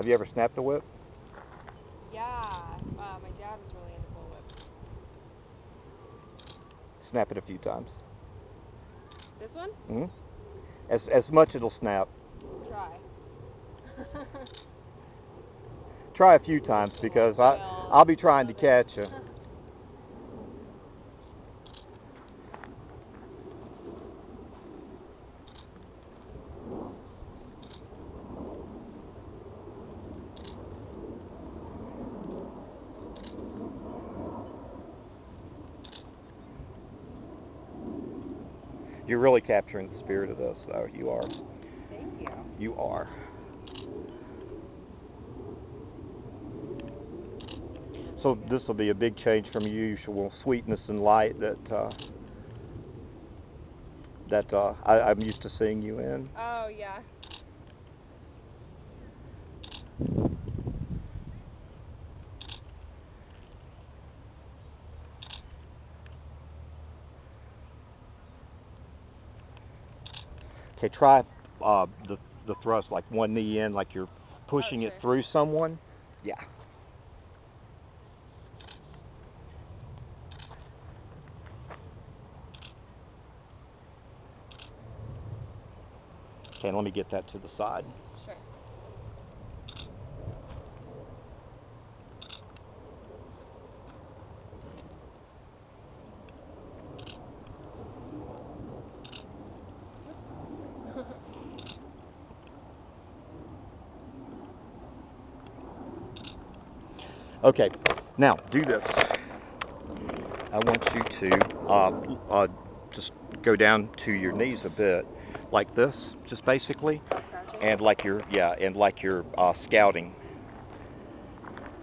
Have you ever snapped a whip? Yeah, my dad was really into bullwhips. Snap it a few times. This one? As much it'll snap. Try. Try a few times because I'll be trying to catch you. You're really capturing the spirit of this, though. You are. Thank you. You are. So this will be a big change from your usual sweetness and light that I'm used to seeing you in. Oh, yeah. Okay, try the thrust, like one knee in, like you're pushing it through someone. Yeah. Okay, let me get that to the side. Sure. Okay, now do this. I want you to just go down to your knees a bit, like this, just basically, and like you're scouting,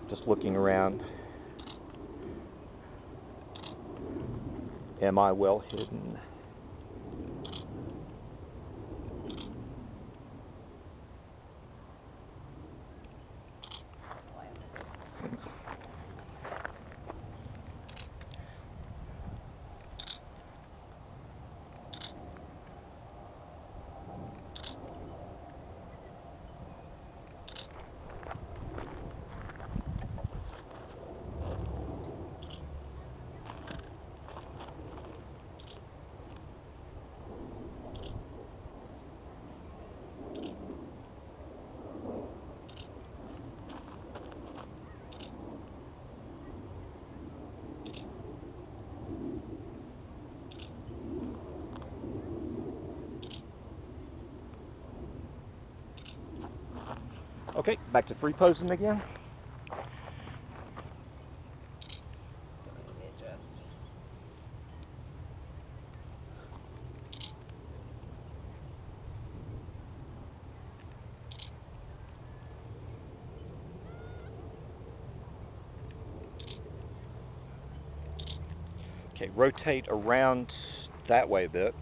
just looking around. Am I well hidden? Okay, back to free posing again. Okay, rotate around that way a bit,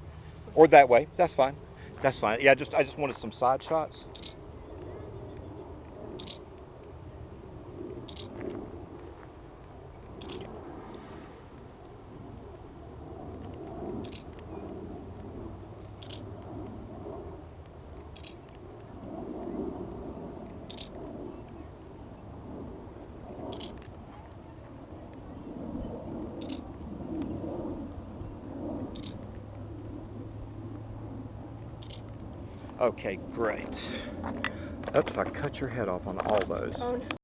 or that way. That's fine. That's fine. Yeah, I just wanted some side shots. Okay, great. Oops, I cut your head off on all those. Oh, no.